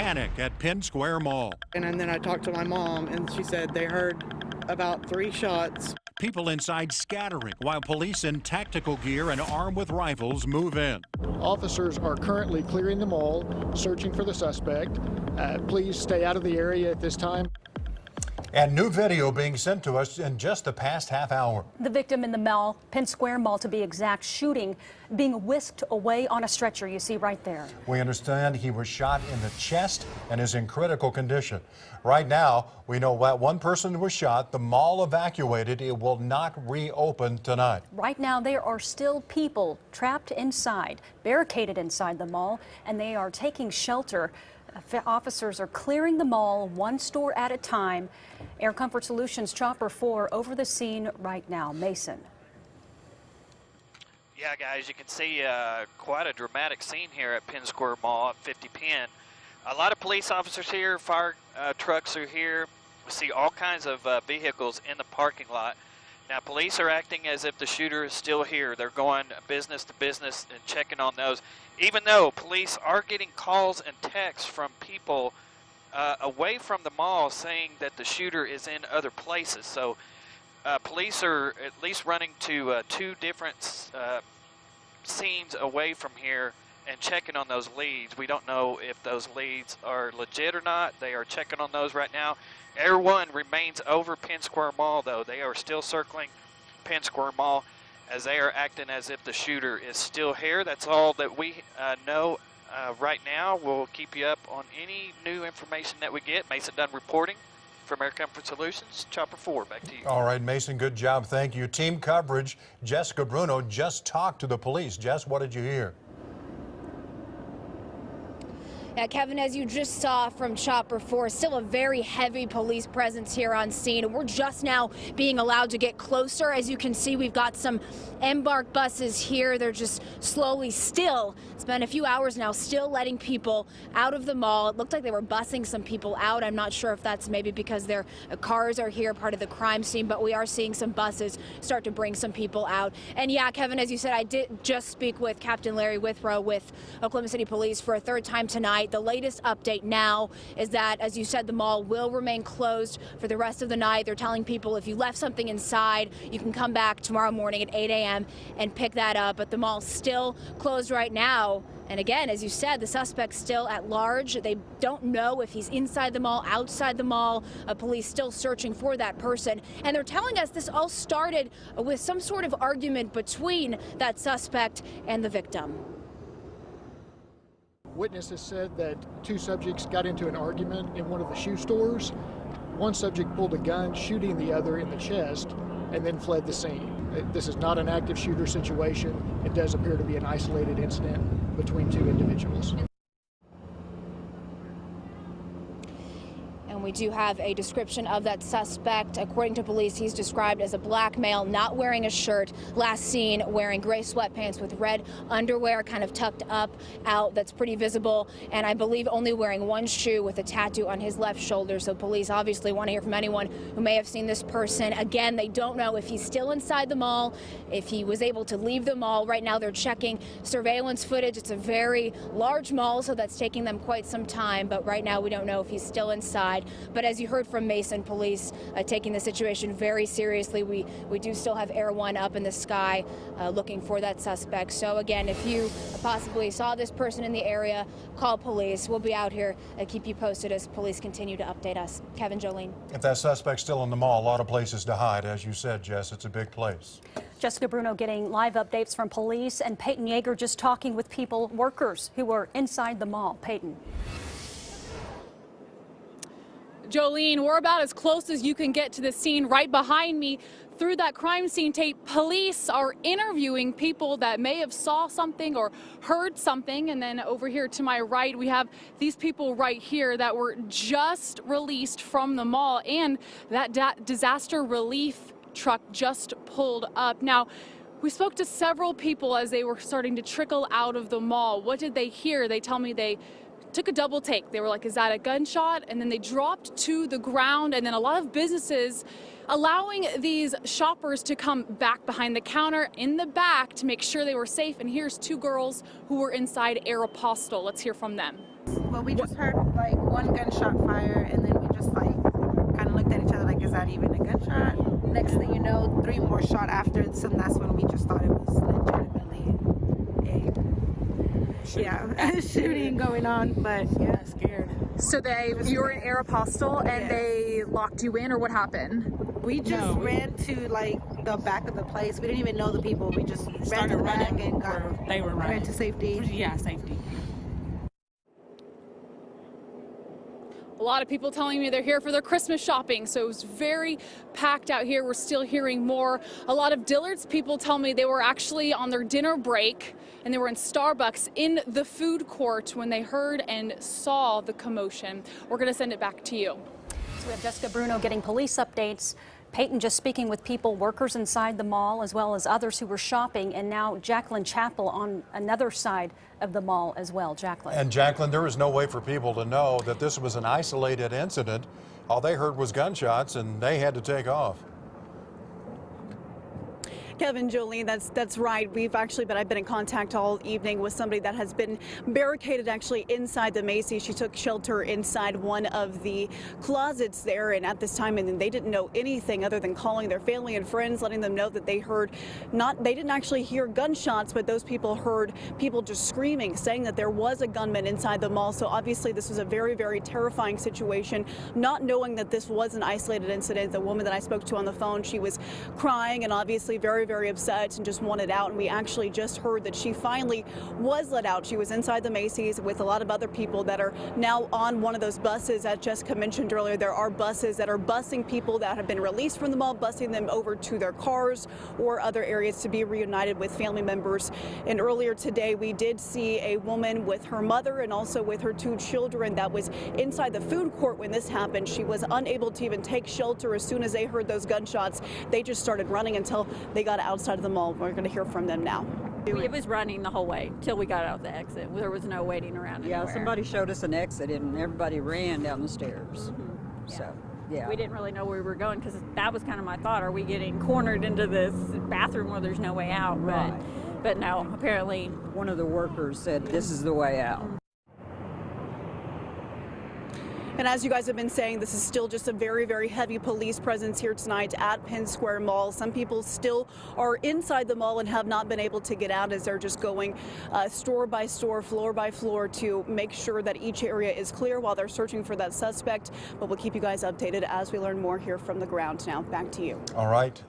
panic at Penn Square Mall. And then I talked to my mom, and she said they heard about 3 shots. People inside scattering while police in tactical gear and armed with rifles move in. Officers are currently clearing the mall, searching for the suspect. Please stay out of the area at this time. And new video being sent to us in just the past half hour. The victim in the mall, Penn Square Mall to be exact, shooting, being whisked away on a stretcher, you see right there. We understand he was shot in the chest and is in critical condition. Right now, we know that one person was shot. The mall evacuated. It will not reopen tonight. Right now, there are still people trapped inside, barricaded inside the mall, and they are taking shelter. Officers are clearing the mall one store at a time. Air Comfort Solutions Chopper 4 over the scene right now. Mason. Yeah, guys, you can see quite a dramatic scene here at Penn Square Mall at 50 Penn. A lot of police officers here, fire trucks are here. We see all kinds of vehicles in the parking lot. Now, police are acting as if the shooter is still here. They're going business to business and checking on those, even though police are getting calls and texts from people away from the mall saying that the shooter is in other places. So police are at least running to 2 different scenes away from here and checking on those leads. We don't know if those leads are legit or not. They are checking on those right now. Air 1 remains over Penn Square Mall, though. They are still circling Penn Square Mall as they are acting as if the shooter is still here. That's all that we know right now. We'll keep you up on any new information that we get. Mason Dunn reporting from Air Comfort Solutions. Chopper 4, back to you. All right, Mason, good job. Thank you. Team coverage. Jessica Bruno just talked to the police. Jess, what did you hear? Yeah, Kevin, as you just saw from Chopper 4, still a very heavy police presence here on scene. We're just now being allowed to get closer. As you can see, we've got some Embark buses here. They're just slowly still, it's been a few hours now, still letting people out of the mall. It looked like they were busing some people out. I'm not sure if that's maybe because their cars are here, part of the crime scene, but we are seeing some buses start to bring some people out. And yeah, Kevin, as you said, I did just speak with Captain Larry Withrow with Oklahoma City Police for a 3rd time tonight. The latest update now is that, as you said, the mall will remain closed for the rest of the night. They're telling people if you left something inside, you can come back tomorrow morning at 8 a.m. and pick that up. But the mall's still closed right now. And again, as you said, the suspect's still at large. They don't know if he's inside the mall, outside the mall. Police still searching for that person. And they're telling us this all started with some sort of argument between that suspect and the victim. Witnesses said that 2 subjects got into an argument in one of the shoe stores. One subject pulled a gun, shooting the other in the chest, and then fled the scene. This is not an active shooter situation. It does appear to be an isolated incident between 2 individuals. And we do have a description of that suspect. According to police, he's described as a black male, not wearing a shirt, last seen wearing gray sweatpants with red underwear kind of tucked up out. That's pretty visible. And I believe only wearing 1 shoe with a tattoo on his left shoulder. So police obviously want to hear from anyone who may have seen this person. Again, they don't know if he's still inside the mall, if he was able to leave the mall. Right now they're checking surveillance footage. It's a very large mall, so that's taking them quite some time. But right now we don't know if he's still inside. But as you heard from Mason, police taking the situation very seriously. We do still have Air 1 up in the sky looking for that suspect. So again, if you possibly saw this person in the area, call police. We'll be out here and keep you posted as police continue to update us. Kevin, Jolene. If that suspect's still in the mall, a lot of places to hide. As you said, Jess, it's a big place. Jessica Bruno getting live updates from police, and Peyton Yeager just talking with people, workers who were inside the mall. Peyton. Jolene, we're about as close as you can get to the scene. Right behind me, through that crime scene tape, police are interviewing people that may have saw something or heard something. And then over here to my right, we have these people right here that were just released from the mall, and that disaster relief truck just pulled up. Now, we spoke to several people as they were starting to trickle out of the mall. What did they hear? They tell me they took a double take. They were like, is that a gunshot? And then they dropped to the ground, and then a lot of businesses allowing these shoppers to come back behind the counter in the back to make sure they were safe. And here's two girls who were inside Aeropostale. Let's hear from them. Well, we just heard like one gunshot fire, and then we just like kind of looked at each other like, is that even a gunshot? Next thing you know, 3 more shot after, so that's when we just thought it was legitimately a shooting going on. But yeah, scared. So you were in Aeropostale and they locked you in, or what happened? We just ran to like the back of the place. We didn't even know the people. We just ran to the back and ran to safety. Yeah, safety. A lot of people telling me they're here for their Christmas shopping, so it was very packed out here. We're still hearing more. A lot of Dillard's people tell me they were actually on their dinner break and they were in Starbucks in the food court when they heard and saw the commotion. We're going to send it back to you. So we have Jessica Bruno getting police updates. Peyton just speaking with people, workers inside the mall, as well as others who were shopping, and now Jacqueline Chappell on another side of the mall as well. Jacqueline. And Jacqueline, there was no way for people to know that this was an isolated incident. All they heard was gunshots, and they had to take off. Kevin, Jolene, that's right. I've been in contact all evening with somebody that has been barricaded actually inside the Macy's. She took shelter inside one of the closets there, and at this time, and they didn't know anything other than calling their family and friends, letting them know that they didn't actually hear gunshots, but those people heard people just screaming, saying that there was a gunman inside the mall. So obviously this was a very, very terrifying situation, not knowing that this was an isolated incident. The woman that I spoke to on the phone, she was crying and obviously very, very upset and just wanted out. And we actually just heard that she finally was let out. She was inside the Macy's with a lot of other people that are now on one of those buses. As Jessica mentioned earlier, there are buses that are busing people that have been released from the mall, busing them over to their cars or other areas to be reunited with family members. And earlier today, we did see a woman with her mother and also with her 2 children that was inside the food court when this happened. She was unable to even take shelter. As soon as they heard those gunshots, they just started running until they got outside of the mall. We're going to hear from them now. It was running the whole way till we got out the exit. There was no waiting around anywhere. Yeah, somebody showed us an exit and everybody ran down the stairs. So, yeah. We didn't really know where we were going because that was kind of my thought. Are we getting cornered into this bathroom where there's no way out? Right. But no, apparently. One of the workers said, this is the way out. And as you guys have been saying, this is still just a very, very heavy police presence here tonight at Penn Square Mall. Some people still are inside the mall and have not been able to get out as they're just going store by store, floor by floor to make sure that each area is clear while they're searching for that suspect. But we'll keep you guys updated as we learn more here from the ground. Now, back to you. All right.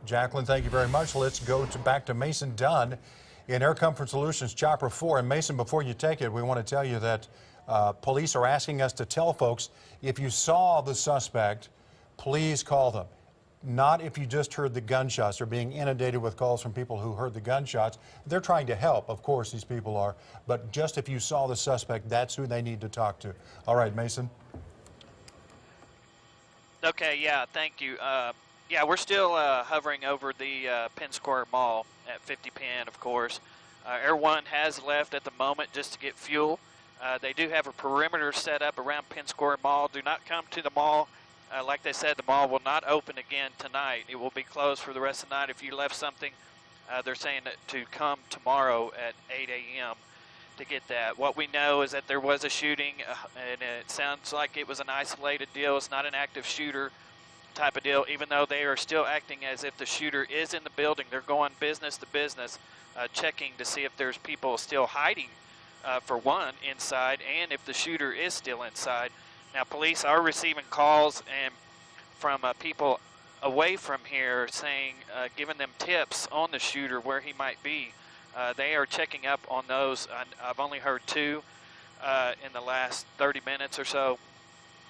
Jacqueline, thank you very much. Let's go back to Mason Dunn in Air Comfort Solutions Chopper 4. And Mason, before you take it, we want to tell you that police are asking us to tell folks, if you saw the suspect, please call them. Not if you just heard the gunshots. They're being inundated with calls from people who heard the gunshots. They're trying to help, of course, these people are. But just if you saw the suspect, that's who they need to talk to. All right, Mason. Okay, yeah, thank you. Yeah, we're still hovering over the Penn Square Mall at 50 Penn, of course. Air One has left at the moment just to get fuel. They do have a perimeter set up around Penn Square Mall. Do not come to the mall. Like they said, the mall will not open again tonight. It will be closed for the rest of the night. If you left something, they're saying to come tomorrow at 8 a.m. to get that. What we know is that there was a shooting, and it sounds like it was an isolated deal. It's not an active shooter type of deal, even though they are still acting as if the shooter is in the building. They're going business to business, checking to see if there's people still hiding, for one, inside, and if the shooter is still inside. Now, police are receiving calls and from people away from here saying, giving them tips on the shooter, where he might be. They are checking up on those. I've only heard 2 in the last 30 minutes or so.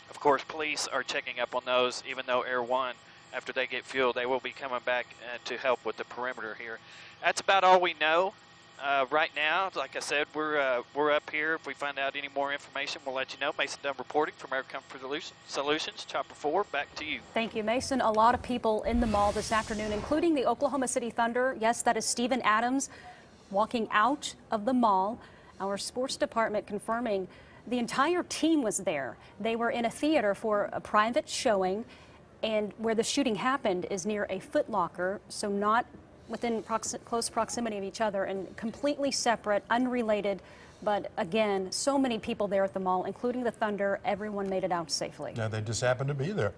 Of course, police are checking up on those, even though Air One, after they get fuel, they will be coming back to help with the perimeter here. That's about all we know right now. Like I said, we're up here. If we find out any more information, we'll let you know. Mason Dunn reporting from Air Comfort Solutions, Chopper 4. Back to you. Thank you, Mason. A lot of people in the mall this afternoon, including the Oklahoma City Thunder. Yes, that is Steven Adams walking out of the mall. Our sports department confirming The entire team was there. They were in a theater for a private showing, and where the shooting happened is near a Foot Locker, so not within close proximity of each other and completely separate, unrelated. But again, so many people there at the mall, including the Thunder. Everyone made it out safely. Yeah, they just happened to be there.